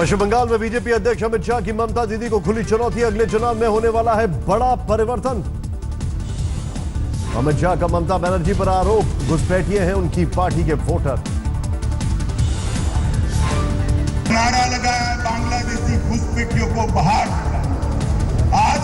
पश्चिम बंगाल में बीजेपी अध्यक्ष अमित शाह की ममता दीदी को खुली चुनौती। अगले चुनाव में होने वाला है बड़ा परिवर्तन। अमित शाह का ममता बनर्जी पर आरोप, घुसपैठिए हैं उनकी पार्टी के वोटर। नारा लगाया बांग्लादेशी घुसपैठियों को बाहर। आज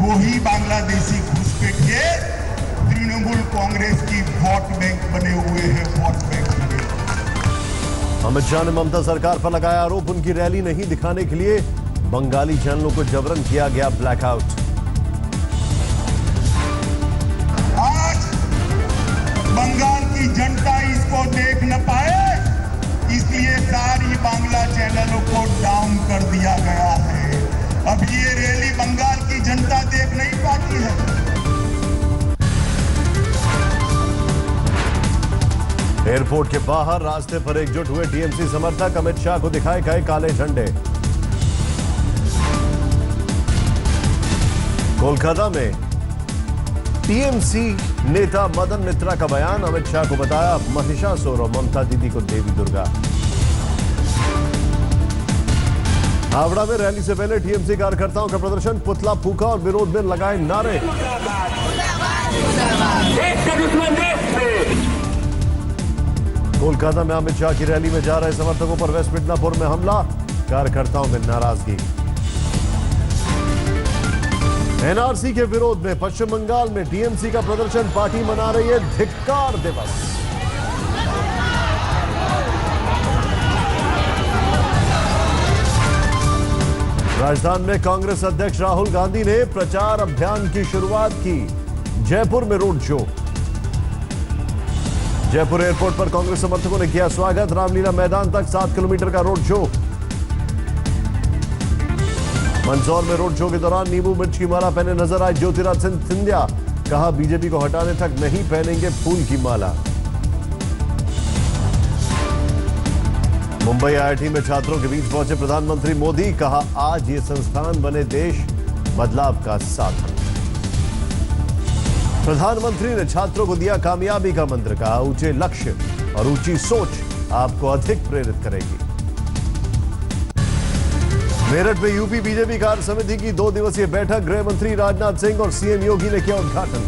वही बांग्लादेशी घुसपैठिए तृणमूल कांग्रेस की वोट बैंक बने हुए हैं। वोट बैंक बने। अमित शाह ने ममता सरकार पर लगाया आरोप, उनकी रैली नहीं दिखाने के लिए बंगाली चैनलों को जबरन किया गया ब्लैकआउट। आज बंगाल की जनता इसको देख न पाए, इसलिए सारी बांग्ला चैनलों को डाउन कर दिया गया है। अब ये रैली बंगाल की जनता देख नहीं पाती है। एयरपोर्ट के बाहर रास्ते पर एकजुट हुए टीएमसी समर्थक, अमित शाह को दिखाए गए काले झंडे। कोलकाता में टीएमसी नेता मदन मित्रा का बयान, अमित शाह को बताया महिषासुर और ममता दीदी को देवी दुर्गा। हावड़ा में रैली से पहले टीएमसी कार्यकर्ताओं का प्रदर्शन, पुतला फूका और विरोध में लगाए नारे। कोलकाता में अमित शाह की रैली में जा रहे समर्थकों पर वेस्ट मिदनापुर में हमला, कार्यकर्ताओं में नाराजगी। एनआरसी के विरोध में पश्चिम बंगाल में टीएमसी का प्रदर्शन, पार्टी मना रही है धिक्कार दिवस। राजस्थान में कांग्रेस अध्यक्ष राहुल गांधी ने प्रचार अभियान की शुरुआत की, जयपुर में रोड शो। जयपुर एयरपोर्ट पर कांग्रेस समर्थकों ने किया स्वागत, रामलीला मैदान तक 7 किलोमीटर का रोड शो। मंदसौर में रोड शो के दौरान नींबू मिर्च की माला पहने नजर आए ज्योतिरादित्य सिंधिया, कहा बीजेपी को हटाने तक नहीं पहनेंगे फूल की माला। मुंबई आईआईटी में छात्रों के बीच पहुंचे प्रधानमंत्री मोदी, कहा आज ये संस्थान बने देश बदलाव का साधन। प्रधानमंत्री ने छात्रों को दिया कामयाबी का मंत्र, कहा ऊंचे लक्ष्य और ऊंची सोच आपको अधिक प्रेरित करेगी। मेरठ में यूपी बीजेपी कार्य समिति की 2 दिवसीय बैठक, गृह मंत्री राजनाथ सिंह और सीएम योगी ने किया उद्घाटन।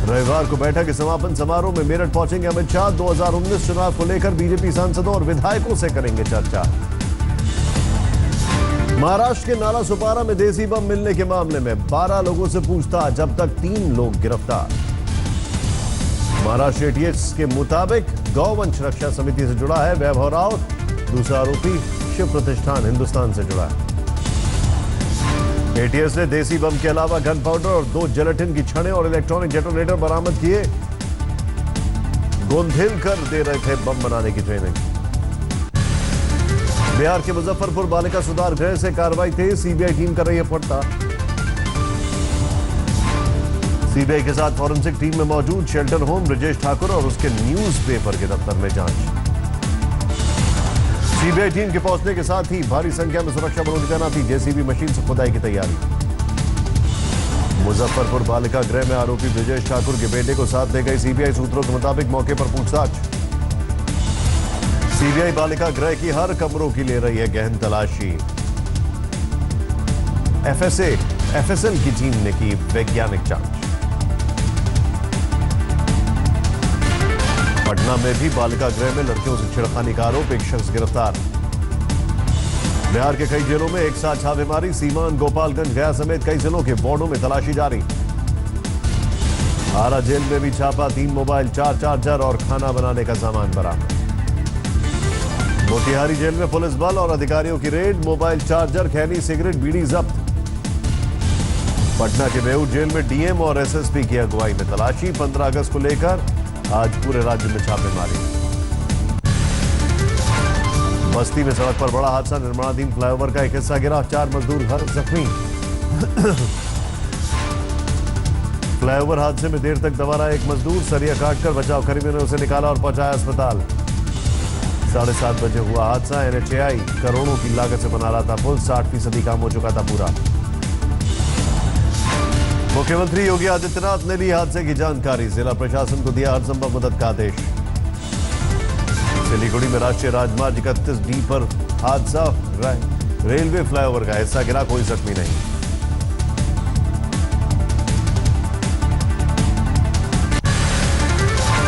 रविवार को बैठक के समापन समारोह में मेरठ पहुंचेंगे अमित शाह। 2019 चुनाव को लेकर बीजेपी सांसदों और विधायकों से करेंगे चर्चा। महाराष्ट्र के नाला सुपारा में देसी बम मिलने के मामले में 12 लोगों से पूछताछ, जब तक 3 लोग गिरफ्तार। महाराष्ट्र एटीएस के मुताबिक गौवंश रक्षा समिति से जुड़ा है वैभव राव, दूसरा आरोपी शिव प्रतिष्ठान हिंदुस्तान से जुड़ा है। एटीएस ने देसी बम के अलावा गन पाउडर और 2 जिलेटिन की छड़ें और इलेक्ट्रॉनिक डेटोनेटर बरामद किए। गोंधेल कर दे रहे थे बम बनाने की ट्रेनिंग। बिहार के मुजफ्फरपुर बालिका सुधार गृह से कार्रवाई तेज, सीबीआई टीम कर रही है पड़ताल। सीबीआई के साथ फॉरेंसिक टीम में मौजूद शेल्टर होम ब्रजेश ठाकुर और उसके न्यूज़पेपर के दफ्तर में जांच। सीबीआई टीम के पहुंचने के साथ ही भारी संख्या में सुरक्षा बलों की तैनाती, जेसीबी मशीन से खुदाई की तैयारी। मुजफ्फरपुर बालिका गृह में आरोपी ब्रजेश ठाकुर के बेटे को साथ ले गई सीबीआई सूत्रों के मुताबिक मौके पर पूछताछ। सीबीआई बालिका गृह की हर कमरों की ले रही है गहन तलाशी। एफएसएल की टीम ने की वैज्ञानिक जांच। पटना में भी बालिका गृह में लड़कियों से छेड़खानी का आरोप, एक शख्स गिरफ्तार। बिहार के कई जेलों में एक साथ छापेमारी, सीमान, गोपालगंज, गया समेत कई जिलों के वार्डों में तलाशी जारी। आरा जेल में भी छापा, 3 मोबाइल, 4 चार्जर और खाना बनाने का सामान बरामद। मोतिहारी जेल में पुलिस बल और अधिकारियों की रेड, मोबाइल, चार्जर, खैनी, सिगरेट, बीड़ी जब्त। पटना के बेऊर जेल में डीएम और एसएसपी की अगुवाई में तलाशी, 15 अगस्त को लेकर आज पूरे राज्य में छापेमारी। बस्ती में सड़क पर बड़ा हादसा, निर्माणाधीन फ्लाईओवर का एक हिस्सा गिरा, 4 मजदूर जख्मी। फ्लाईओवर हादसे में देर तक दबा रहा एक मजदूर, सरिया काटकर बचाव कर्मियों ने उसे निकाला और पहुंचाया अस्पताल। 7:30 बजे हुआ हादसा, एनएचएआई करोड़ों की लागत से बना रहा था पुल, 60% काम हो चुका था पूरा। मुख्यमंत्री योगी आदित्यनाथ ने ली हादसे की जानकारी, जिला प्रशासन को दिया हर संभव मदद का आदेश। सिलीगुड़ी में राष्ट्रीय राजमार्ग 31D पर हादसा, रेलवे फ्लाईओवर का हिस्सा गिरा, कोई जख्मी नहीं।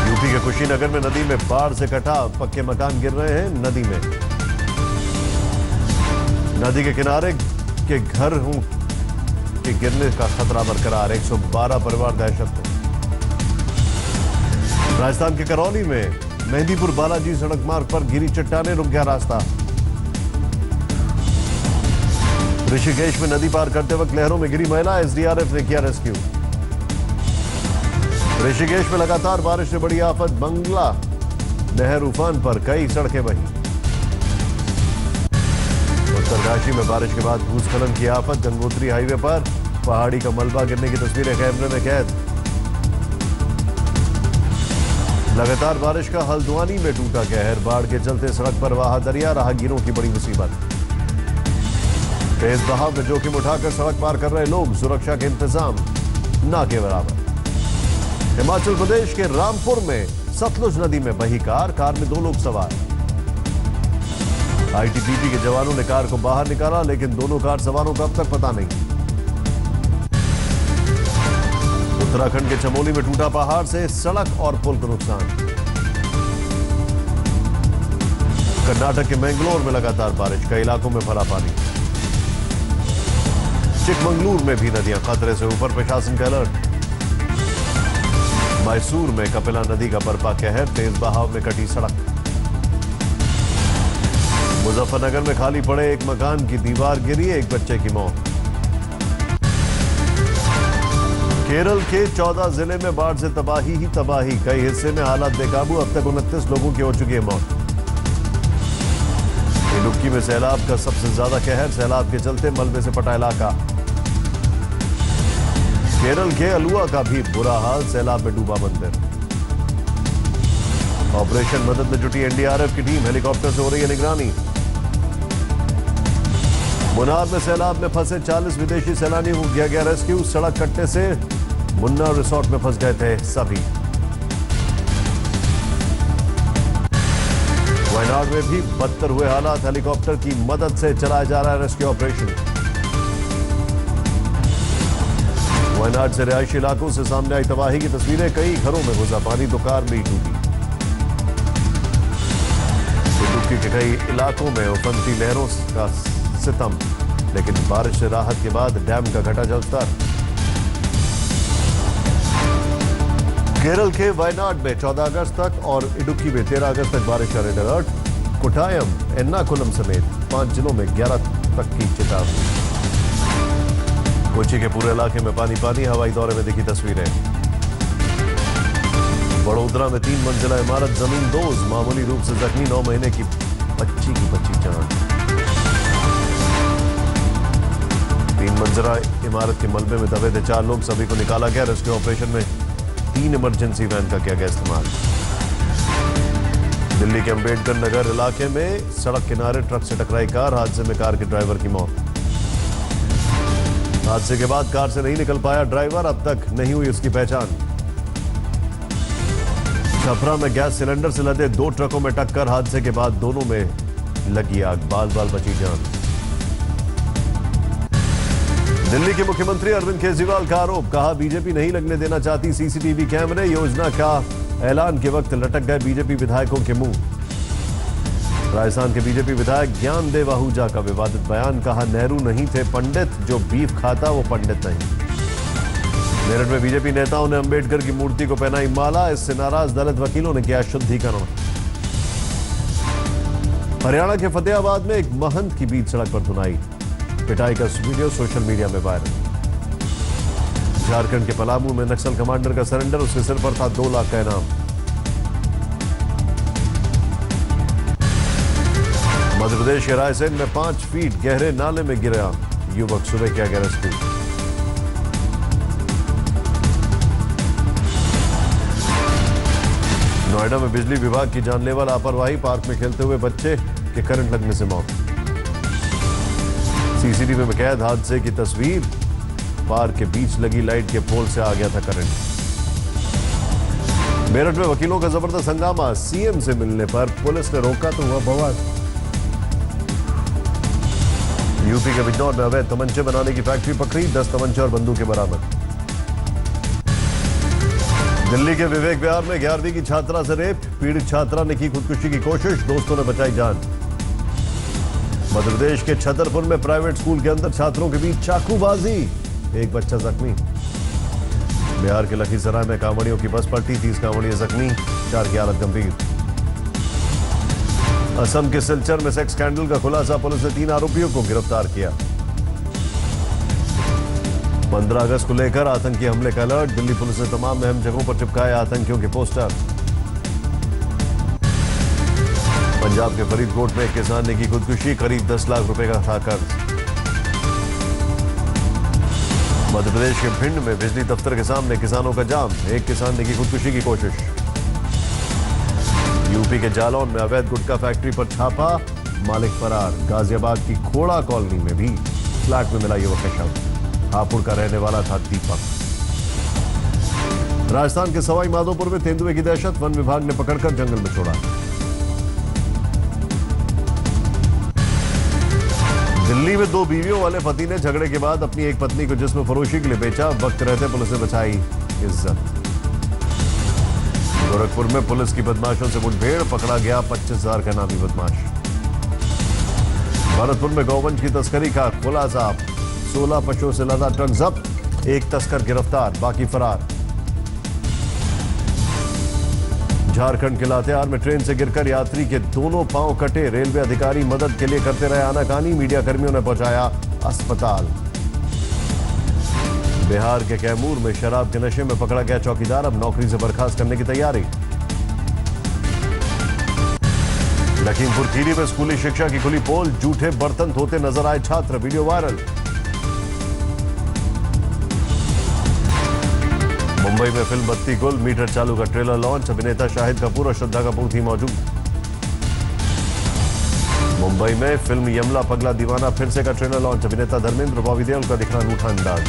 यूपी के कुशीनगर में नदी में बाढ़ से कटा पक्के मकान गिर रहे हैं नदी में। नदी के किनारे के घर के गिरने का खतरा बरकरार, 112 परिवार दहशत में। राजस्थान के करौली में मेहंदीपुर बालाजी सड़क मार्ग पर गिरी चट्टाने, रुक गया रास्ता। ऋषिकेश में नदी पार करते वक्त लहरों में गिरी महिला, एसडीआरएफ ने किया रेस्क्यू। ऋषिकेश में लगातार बारिश से बड़ी आफत, बंगला नहर उफान पर कई सड़कें बही। उत्तरकाशी में बारिश के बाद भूस्खलन की आफत, गंगोत्री हाईवे पर पहाड़ी का मलबा गिरने की तस्वीरें कैमरे में कैद। लगातार बारिश का हल्द्वानी में टूटा कहर, बाढ़ के चलते सड़क पर बहा दरिया, राहगीरों की बड़ी मुसीबत। तेज बहाव में जोखिम उठाकर सड़क पार कर रहे लोग, सुरक्षा के इंतजाम ना के बराबर। हिमाचल प्रदेश के रामपुर में सतलुज नदी में बही कार में 2 लोग सवार। आईटीबीपी के जवानों ने कार को बाहर निकाला, लेकिन दोनों कार सवारों का अब तक पता नहीं। उत्तराखंड के चमोली में टूटा पहाड़ से सड़क और पुल को नुकसान। कर्नाटक के मैंगलोर में लगातार बारिश, कई इलाकों में भरा पानी। चिकमंगलूर में भी नदियां खतरे से ऊपर, प्रशासन का अलर्ट। मैसूर में कपिला नदी का बरपा कहर, तेज बहाव में कटी सड़क। मुजफ्फरनगर में खाली पड़े एक मकान की दीवार गिरी, एक बच्चे की मौत। केरल के 14 जिले में बाढ़ से तबाही ही तबाही, कई हिस्से में हालात बेकाबू, अब तक 29 लोगों की हो चुकी है मौत। इडुक्की में सैलाब का सबसे ज्यादा कहर, सैलाब के चलते मलबे से पटा इलाका। केरल के अलुआ का भी बुरा हाल, सैलाब में डूबा मंदिर। ऑपरेशन मदद में जुटी एनडीआरएफ की टीम, हेलीकॉप्टर से हो रही है निगरानी। मुन्नार में सैलाब में फंसे 40 विदेशी सैलानियों को किया गया रेस्क्यू, सड़क कटने से मुन्नार रिसोर्ट में फंस गए थे सभी। वायनाड में भी बदतर हुए हालात, हेलीकॉप्टर की मदद से चलाया जा रहा है रेस्क्यू ऑपरेशन। वायनाड से रिहायशी इलाकों से सामने आई तबाही की तस्वीरें, कई घरों में घुसा पानी, तो कार भी डूबी। इडुक्की के कई इलाकों में उफनती लहरों का सितम, लेकिन बारिश से राहत के बाद डैम का घटा जलस्तर। केरल के वायनाड में 14 अगस्त तक और इडुक्की में 13 अगस्त तक बारिश का रेड अलर्ट। कोट्टायम, एर्नाकुलम समेत 5 जिलों में 11 तक की चेतावनी। कोची के पूरे इलाके में पानी पानी, हवाई दौरे में दिखी तस्वीरें। बड़ोदरा में 3 मंजिला इमारत जमीन दोज, मामूली रूप से जख्मी 9 महीने की बच्ची जान। 3 मंजिला इमारत के मलबे में दबे थे 4 लोग, सभी को निकाला गया। रेस्क्यू ऑपरेशन में 3 इमरजेंसी वैन का किया गया इस्तेमाल। दिल्ली के अंबेडकर नगर इलाके में सड़क किनारे ट्रक से टकराई कार, हादसे में कार के ड्राइवर की मौत। हादसे के बाद कार से नहीं निकल पाया ड्राइवर, अब तक नहीं हुई उसकी पहचान। छपरा में गैस सिलेंडर से लदे 2 ट्रकों में टक्कर, हादसे के बाद दोनों में लगी आग, बाल बाल बची जान। दिल्ली के मुख्यमंत्री अरविंद केजरीवाल का आरोप, कहा बीजेपी नहीं लगने देना चाहती सीसीटीवी कैमरे, योजना का ऐलान के वक्त लटक गए बीजेपी विधायकों के मुंह। राजस्थान के बीजेपी विधायक ज्ञानदेव आहूजा का विवादित बयान, कहा नेहरू नहीं थे पंडित, जो बीफ खाता वो पंडित नहीं। मेरठ में बीजेपी नेताओं ने अंबेडकर की मूर्ति को पहनाई माला, इससे नाराज दलित वकीलों ने किया शुद्धिकरण। हरियाणा के फतेहाबाद में एक महंत की बीच सड़क पर धुनाई, पिटाई का वीडियो सोशल मीडिया में वायरल। झारखंड के पलामू में नक्सल कमांडर का सरेंडर, उसके सिर पर था 2 लाख का इनाम। मध्य प्रदेश के रायसेन में 5 फीट गहरे नाले में गिरा युवक, सुबह किया गया रेस्क्यू। नोएडा में बिजली विभाग की जानलेवा लापरवाही, पार्क में खेलते हुए बच्चे के करंट लगने से मौत। सीसीटीवी में कैद हादसे की तस्वीर, पार्क के बीच लगी लाइट के पोल से आ गया था करंट। मेरठ में वकीलों का जबरदस्त हंगामा, सीएम से मिलने पर पुलिस ने रोका तो हुआ बवाल। यूपी के बिजनौर में अवैध तमंचे बनाने की फैक्ट्री पकड़ी, 10 तमंचे और बंदूकें बरामद। दिल्ली के विवेक विहार में 11वीं की छात्रा से रेप, पीड़ित छात्रा ने की खुदकुशी की कोशिश, दोस्तों ने बचाई जान। मध्य प्रदेश के छतरपुर में प्राइवेट स्कूल के अंदर छात्रों के बीच चाकूबाजी, एक बच्चा जख्मी। बिहार के लखीसराय में कांवड़ियों की बस पलटी, 30 कांवड़िए जख्मी, 4 की हालत गंभीर। असम के सिलचर में सेक्स स्कैंडल का खुलासा, पुलिस ने 3 आरोपियों को गिरफ्तार किया। 15 अगस्त को लेकर आतंकी हमले का अलर्ट, दिल्ली पुलिस ने तमाम अहम जगहों पर चिपकाए आतंकियों के पोस्टर। पंजाब के फरीदकोट में एक किसान ने की खुदकुशी, करीब 10 लाख रुपए का था कर्ज। मध्य प्रदेश के भिंड में बिजली दफ्तर के सामने किसानों का जाम, एक किसान ने की खुदकुशी की कोशिश। यूपी के जालौन में अवैध गुटखा फैक्ट्री पर छापा, मालिक फरार। गाजियाबाद की खोड़ा कॉलोनी में भी फ्लैट में मिला युवक का शव, हापुड़ का रहने वाला था दीपक। राजस्थान के सवाई माधोपुर में तेंदुए की दहशत, वन विभाग ने पकड़कर जंगल में छोड़ा। दिल्ली में 2 बीवियों वाले पति ने झगड़े के बाद अपनी एक पत्नी को जिस्म फरोशी के लिए बेचा, वक्त रहते पुलिस ने बचाई इज्जत। गोरखपुर में पुलिस की बदमाशों से मुठभेड़, पकड़ा गया 25,000 का नामी बदमाश। भरतपुर में गौवंश की तस्करी का खुलासा, 16 पशुओं से लदा ट्रक जब्त, एक तस्कर गिरफ्तार, बाकी फरार। झारखंड के लातेहार में ट्रेन से गिरकर यात्री के दोनों पांव कटे, रेलवे अधिकारी मदद के लिए करते रहे आनाकानी, मीडिया कर्मियों ने पहुंचाया अस्पताल। बिहार के कैमूर में शराब के नशे में पकड़ा गया चौकीदार, अब नौकरी से बर्खास्त करने की तैयारी। लखीमपुर खीरी में स्कूली शिक्षा की खुली पोल, जूठे बर्तन धोते नजर आए छात्र, वीडियो वायरल। मुंबई में फिल्म बत्ती गुल, मीटर चालू का ट्रेलर लॉन्च, अभिनेता शाहिद कपूर और श्रद्धा कपूर थी मौजूद। मुंबई में फिल्म यमला पगला दीवाना फिर से का ट्रेलर लॉन्च, अभिनेता धर्मेंद्र, बॉबी देओल का दिखना अनूठा अंदाज।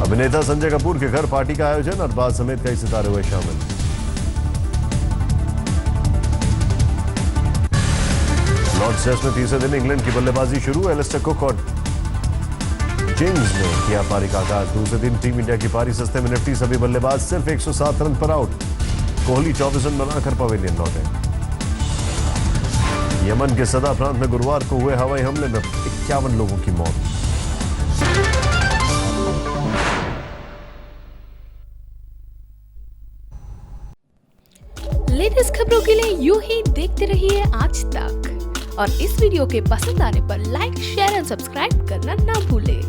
अभिनेता संजय कपूर के घर पार्टी का आयोजन, अरबाज समेत कई सितारे हुए शामिल। लॉर्ड्स टेस्ट में तीसरे दिन इंग्लैंड की बल्लेबाजी शुरू, एलिस्टर कुक और जेम्स ने किया पारी का आगाज। दूसरे दिन टीम इंडिया की पारी सस्ते में निपटी, सभी बल्लेबाज सिर्फ 107 रन पर आउट। कोहली 24 रन बनाकर पवेलियन लौटे। यमन के सदा प्रांत में गुरुवार को हुए हवाई हमले में 51 लोगों की मौत। लेटेस्ट खबरों के लिए यूं ही देखते रहिए आज तक, और इस वीडियो के पसंद आने पर लाइक, शेयर और सब्सक्राइब करना ना भूलें।